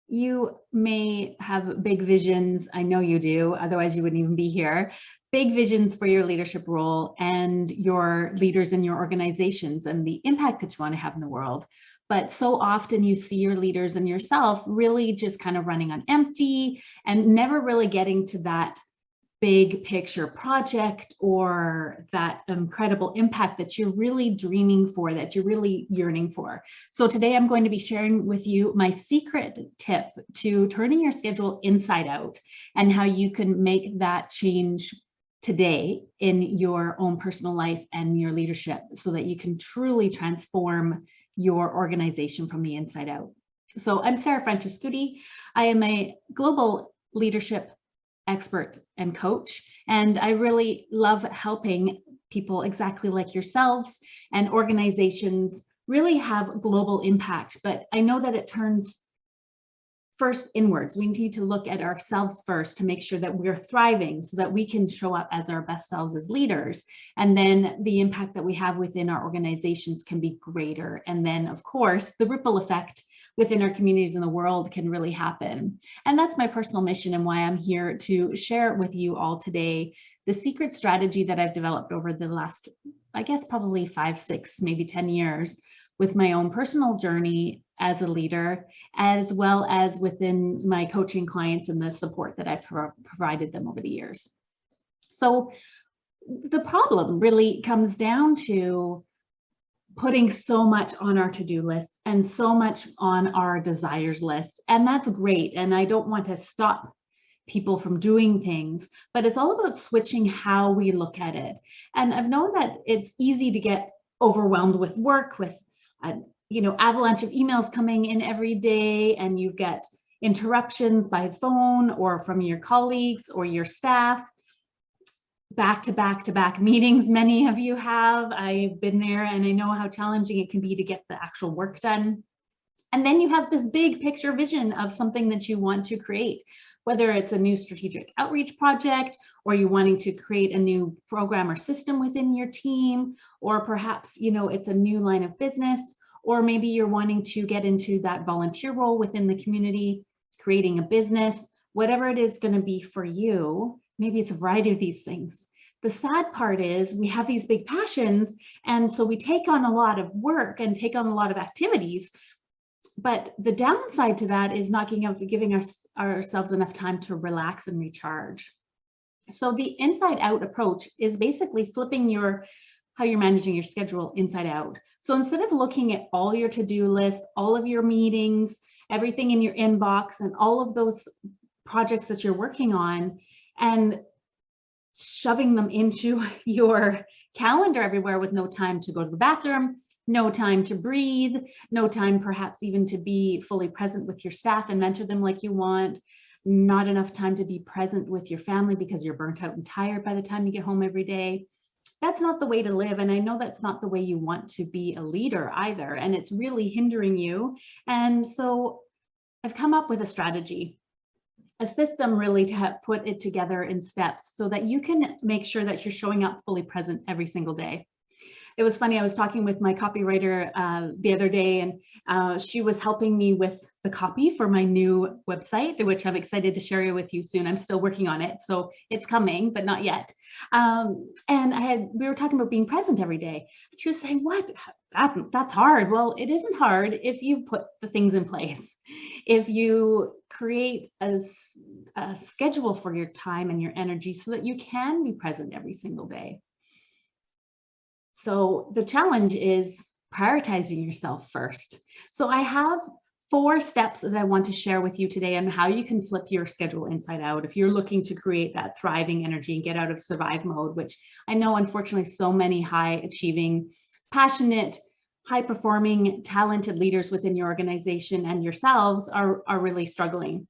you may have big visions. I know you do, otherwise you wouldn't even be here. Big visions for your leadership role and your leaders in your organizations and the impact that you want to have in the world. But so often you see your leaders and yourself really just kind of running on empty and never really getting to that big picture project or that incredible impact that you're really dreaming for, that you're really yearning for. So today I'm going to be sharing with you my secret tip to turning your schedule inside out and how you can make that change today in your own personal life and your leadership so that you can truly transform your organization from the inside out. So I'm Sarah Francescuti. I am a global leadership expert and coach, and I really love helping people exactly like yourselves and organizations really have global impact. But I know that it turns first inwards. We need to look at ourselves first to make sure that we're thriving so that we can show up as our best selves as leaders. And then the impact that we have within our organizations can be greater. And then, of course, the ripple effect within our communities in the world can really happen. And that's my personal mission and why I'm here to share with you all today the secret strategy that I've developed over the last, I guess, probably 5, 6, maybe 10 years with my own personal journey as a leader, as well as within my coaching clients and the support that I've provided them over the years. So the problem really comes down to putting so much on our to-do list and so much on our desires list. And that's great. And I don't want to stop people from doing things, but it's all about switching how we look at it. And I've known that it's easy to get overwhelmed with work, with avalanche of emails coming in every day, and you get interruptions by phone or from your colleagues or your staff. Back to back meetings, many of you have. I've been there and I know how challenging it can be to get the actual work done. And then you have this big picture vision of something that you want to create, whether it's a new strategic outreach project, or you're wanting to create a new program or system within your team, or perhaps, it's a new line of business, or maybe you're wanting to get into that volunteer role within the community, creating a business, whatever it is going to be for you. Maybe it's a variety of these things. The sad part is we have these big passions, and so we take on a lot of work and take on a lot of activities. But the downside to that is not giving ourselves enough time to relax and recharge. So the inside out approach is basically flipping how you're managing your schedule inside out. So instead of looking at all your to-do lists, all of your meetings, everything in your inbox, and all of those projects that you're working on, and shoving them into your calendar everywhere with no time to go to the bathroom, no time to breathe, no time perhaps even to be fully present with your staff and mentor them like you want, not enough time to be present with your family because you're burnt out and tired by the time you get home every day. That's not the way to live. And I know that's not the way you want to be a leader either. And it's really hindering you. And so I've come up with a strategy, a system really to put it together in steps so that you can make sure that you're showing up fully present every single day. It was funny, I was talking with my copywriter the other day, and she was helping me with the copy for my new website, which I'm excited to share with you soon. I'm still working on it, so it's coming, but not yet. And we were talking about being present every day. And she was saying, what? That's hard. Well, it isn't hard if you put the things in place. If you create a schedule for your time and your energy so that you can be present every single day. So the challenge is prioritizing yourself first. So I have 4 steps that I want to share with you today on how you can flip your schedule inside out if you're looking to create that thriving energy and get out of survive mode, which I know unfortunately so many high achieving, passionate, high performing, talented leaders within your organization and yourselves are really struggling.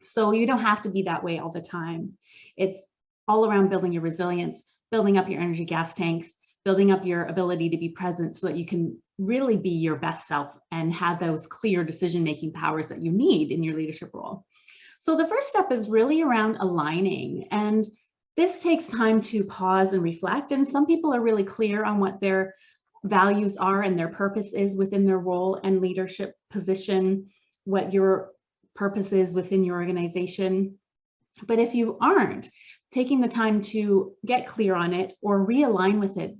So you don't have to be that way all the time. It's all around building your resilience, building up your energy gas tanks, building up your ability to be present so that you can really be your best self and have those clear decision-making powers that you need in your leadership role. So the first step is really around aligning. And this takes time to pause and reflect. And some people are really clear on what their values are and their purpose is within their role and leadership position, what your purpose is within your organization. But if you aren't, taking the time to get clear on it or realign with it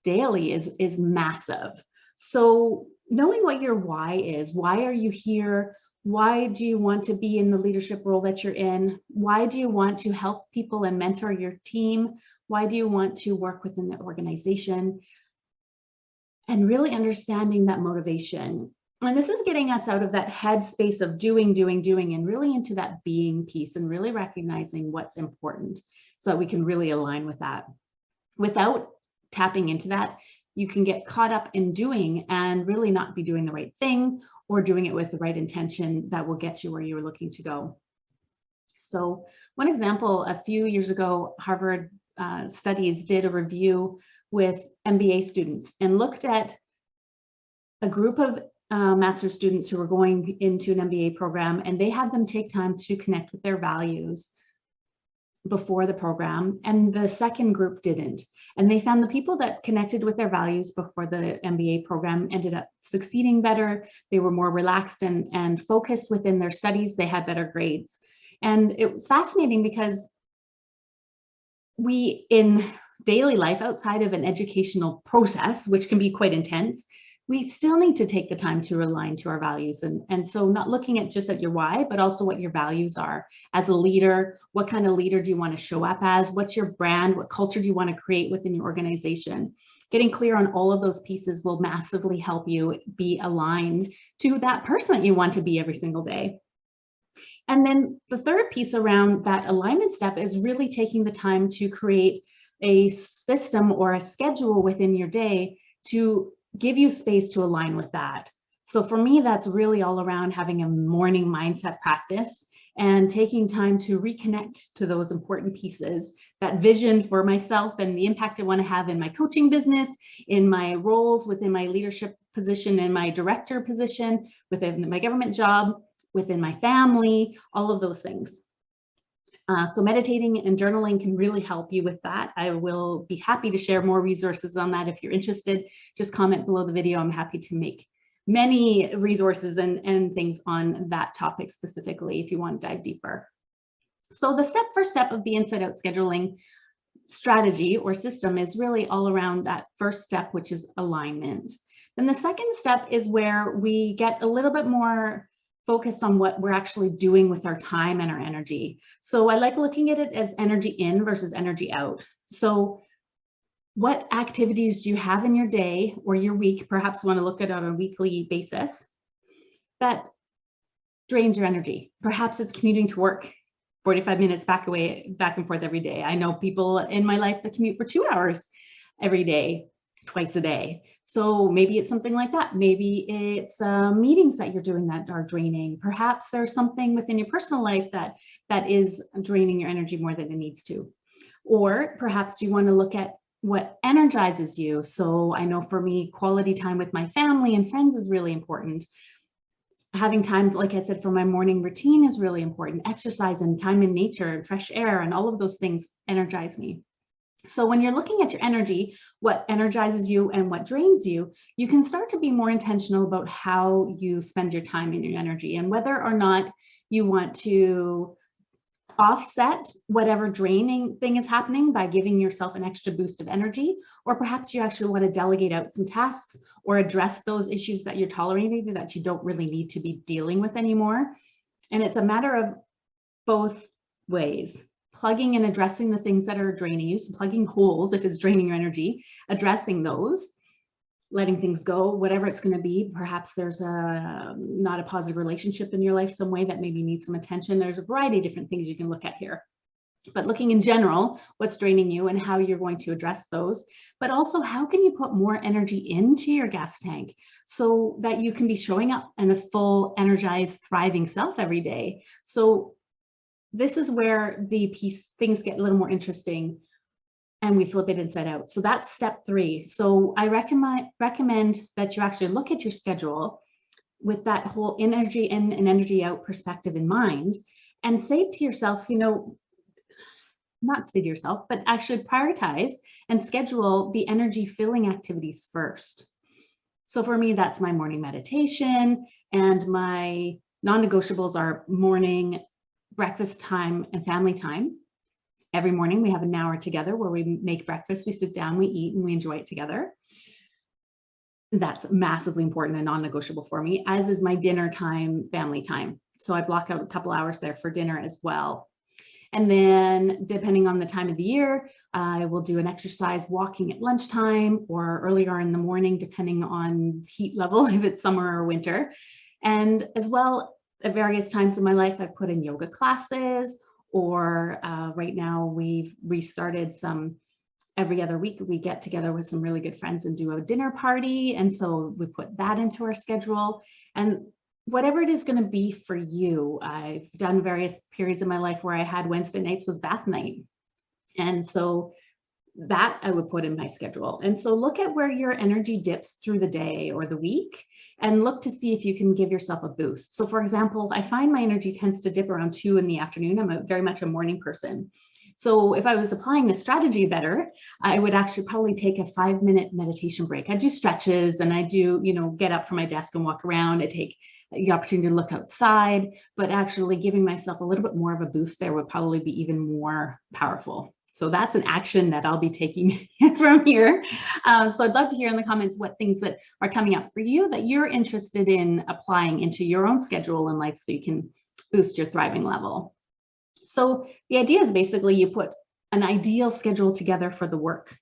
daily is massive. So knowing what your why is, why are you here? Why do you want to be in the leadership role that you're in? Why do you want to help people and mentor your team? Why do you want to work within the organization? And really understanding that motivation. And this is getting us out of that headspace of doing, and really into that being piece and really recognizing what's important so that we can really align with that. Without tapping into that, you can get caught up in doing and really not be doing the right thing or doing it with the right intention that will get you where you're looking to go. So one example, a few years ago, Harvard Studies did a review with MBA students and looked at a group of master's students who were going into an MBA program, and they had them take time to connect with their values before the program, and the second group didn't. And they found the people that connected with their values before the MBA program ended up succeeding better. They were more relaxed and focused within their studies. They had better grades. And it was fascinating because we, in daily life, outside of an educational process, which can be quite intense, we still need to take the time to align to our values. And so not looking at just at your why, but also what your values are. As a leader, what kind of leader do you want to show up as? What's your brand? What culture do you want to create within your organization? Getting clear on all of those pieces will massively help you be aligned to that person that you want to be every single day. And then the third piece around that alignment step is really taking the time to create a system or a schedule within your day to give you space to align with that. So for me, that's really all around having a morning mindset practice and taking time to reconnect to those important pieces, that vision for myself and the impact I want to have in my coaching business, in my roles within my leadership position, in my director position, within my government job, within my family, all of those things. So meditating and journaling can really help you with that. I will be happy to share more resources on that. If you're interested, just comment below the video. I'm happy to make many resources and things on that topic specifically if you want to dive deeper. So the first step of the inside out scheduling strategy or system is really all around that first step, which is alignment. Then the second step is where we get a little bit more focused on what we're actually doing with our time and our energy. So I like looking at it as energy in versus energy out. So what activities do you have in your day or your week, perhaps want to look at it on a weekly basis, that drains your energy? Perhaps it's commuting to work 45 minutes back and forth every day. I know people in my life that commute for 2 hours every day, twice a day. So maybe it's something like that. Maybe it's meetings that you're doing that are draining. Perhaps there's something within your personal life that is draining your energy more than it needs to. Or perhaps you want to look at what energizes you. So I know for me, quality time with my family and friends is really important. Having time, like I said, for my morning routine is really important. Exercise and time in nature and fresh air and all of those things energize me. So when you're looking at your energy, what energizes you and what drains you, you can start to be more intentional about how you spend your time and your energy, and whether or not you want to offset whatever draining thing is happening by giving yourself an extra boost of energy, or perhaps you actually want to delegate out some tasks or address those issues that you're tolerating that you don't really need to be dealing with anymore. And it's a matter of both ways. Plugging and addressing the things that are draining you, so plugging holes if it's draining your energy, addressing those, letting things go, whatever it's going to be. Perhaps there's not a positive relationship in your life some way that maybe needs some attention. There's a variety of different things you can look at here. But looking in general, what's draining you and how you're going to address those, but also how can you put more energy into your gas tank so that you can be showing up in a full, energized, thriving self every day. So this is where things get a little more interesting and we flip it inside out. So that's step 3. So I recommend that you actually look at your schedule with that whole energy in and energy out perspective in mind, and say to yourself, not say to yourself, but actually prioritize and schedule the energy filling activities first. So for me, that's my morning meditation and my Non-negotiables are morning, breakfast time, and family time. Every morning we have an hour together where we make breakfast, we sit down, we eat, and we enjoy it together. That's massively important and non-negotiable for me, as is my dinner time, family time. So I block out a couple hours there for dinner as well. And then depending on the time of the year, I will do an exercise walking at lunchtime or earlier in the morning, depending on heat level, if it's summer or winter. And as well, at various times in my life, I've put in yoga classes, or right now we've restarted some. Every other week we get together with some really good friends and do a dinner party. And so we put that into our schedule. And whatever it is going to be for you, I've done various periods of my life where I had Wednesday nights was bath night. And so that I would put in my schedule. And so look at where your energy dips through the day or the week and look to see if you can give yourself a boost. So for example, I find my energy tends to dip around 2 in the afternoon. I'm very much a morning person. So if I was applying the strategy better, I would actually probably take a 5-minute meditation break. I do stretches and I do, get up from my desk and walk around. I take the opportunity to look outside, but actually giving myself a little bit more of a boost there would probably be even more powerful. So that's an action that I'll be taking from here. So I'd love to hear in the comments what things that are coming up for you that you're interested in applying into your own schedule in life so you can boost your thriving level. So the idea is basically you put an ideal schedule together for the work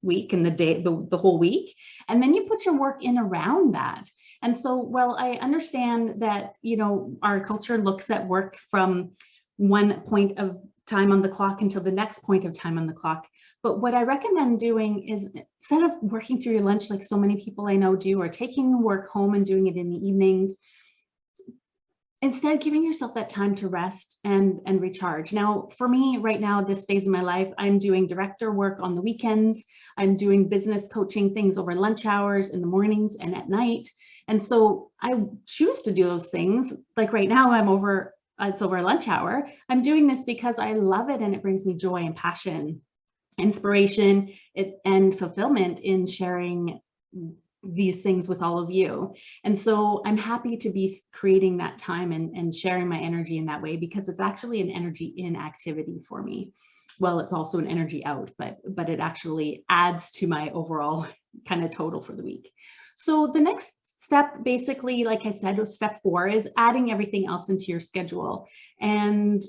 week and the day, the whole week, and then you put your work in around that. And so, well, I understand that, our culture looks at work from one point of time on the clock until the next point of time on the clock. But what I recommend doing is instead of working through your lunch like so many people I know do, or taking work home and doing it in the evenings, instead giving yourself that time to rest and recharge. Now, for me right now, this phase of my life, I'm doing director work on the weekends. I'm doing business coaching things over lunch hours in the mornings and at night. And so I choose to do those things. Like right now, it's over lunch hour. I'm doing this because I love it and it brings me joy and passion, inspiration, and fulfillment in sharing these things with all of you. And so I'm happy to be creating that time and sharing my energy in that way, because it's actually an energy in activity for me. Well, it's also an energy out, but it actually adds to my overall kind of total for the week. So the next step, basically, like I said, step 4 is adding everything else into your schedule and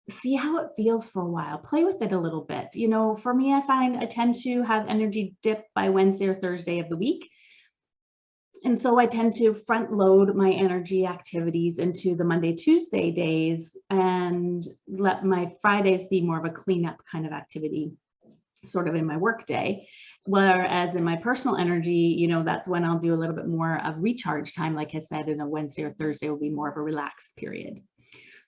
see how it feels for a while. Play with it a little bit. For me, I find I tend to have energy dip by Wednesday or Thursday of the week. And so I tend to front load my energy activities into the Monday, Tuesday days and let my Fridays be more of a cleanup kind of activity, sort of in my work day. Whereas in my personal energy, that's when I'll do a little bit more of recharge time. Like I said, in a Wednesday or Thursday will be more of a relaxed period.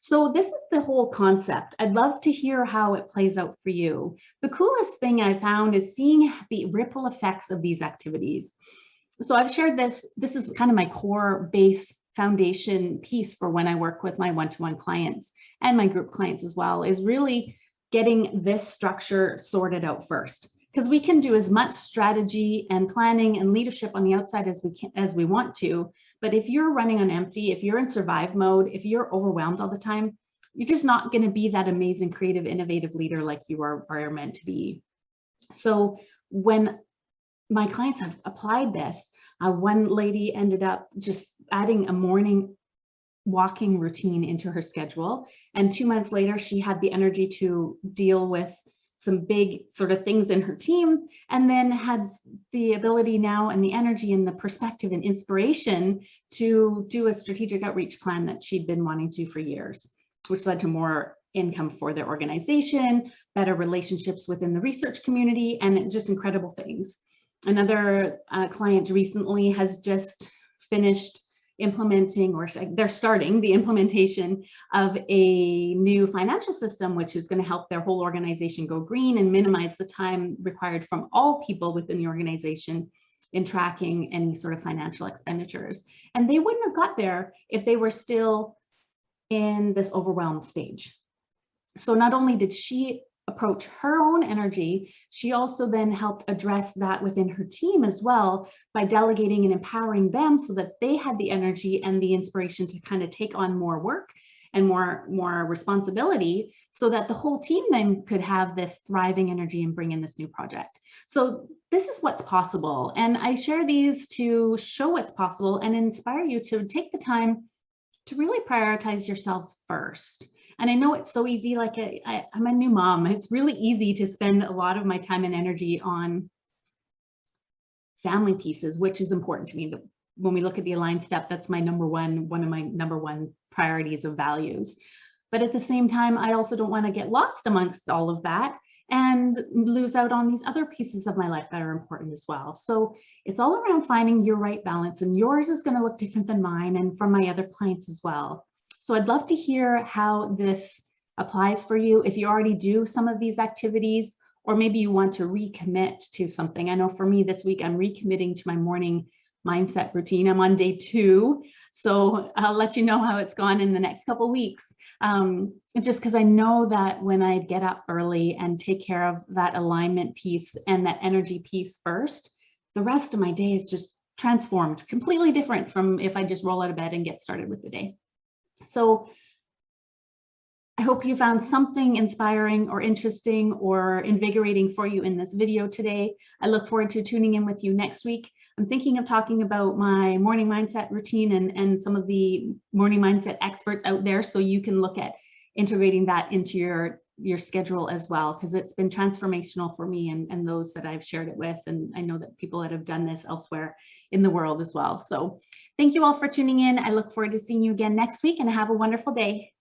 So this is the whole concept. I'd love to hear how it plays out for you. The coolest thing I found is seeing the ripple effects of these activities. So I've shared this. This is kind of my core base foundation piece for when I work with my one-to-one clients and my group clients as well, is really getting this structure sorted out first. Because we can do as much strategy and planning and leadership on the outside as we want to. But if you're running on empty, if you're in survive mode, if you're overwhelmed all the time, you're just not going to be that amazing, creative, innovative leader like you are meant to be. So when my clients have applied this, one lady ended up just adding a morning walking routine into her schedule. And 2 months later, she had the energy to deal with some big sort of things in her team, and then had the ability now and the energy and the perspective and inspiration to do a strategic outreach plan that she'd been wanting to for years, which led to more income for their organization, better relationships within the research community, and just incredible things. Another client recently has just finished implementing, or they're starting the implementation of a new financial system, which is going to help their whole organization go green and minimize the time required from all people within the organization in tracking any sort of financial expenditures. And they wouldn't have got there if they were still in this overwhelmed stage. So not only did she approach her own energy, she also then helped address that within her team as well by delegating and empowering them so that they had the energy and the inspiration to kind of take on more work and more responsibility, so that the whole team then could have this thriving energy and bring in this new project. So this is what's possible. And I share these to show what's possible and inspire you to take the time to really prioritize yourselves first. And I know it's so easy, like I'm a new mom. It's really easy to spend a lot of my time and energy on family pieces, which is important to me. When we look at the aligned step, that's my one of my number one priorities of values. But at the same time, I also don't want to get lost amongst all of that and lose out on these other pieces of my life that are important as well. So it's all around finding your right balance, and yours is going to look different than mine and from my other clients as well. So I'd love to hear how this applies for you. If you already do some of these activities, or maybe you want to recommit to something. I know for me this week, I'm recommitting to my morning mindset routine. I'm on day 2. So I'll let you know how it's gone in the next couple of weeks. Just because I know that when I get up early and take care of that alignment piece and that energy piece first, the rest of my day is just transformed, completely different from if I just roll out of bed and get started with the day. So I hope you found something inspiring or interesting or invigorating for you in this video today. I look forward to tuning in with you next week. I'm thinking of talking about my morning mindset routine and some of the morning mindset experts out there, so you can look at integrating that into your schedule as well, because it's been transformational for me and those that I've shared it with. And I know that people that have done this elsewhere in the world as well. So thank you all for tuning in. I look forward to seeing you again next week, and have a wonderful day.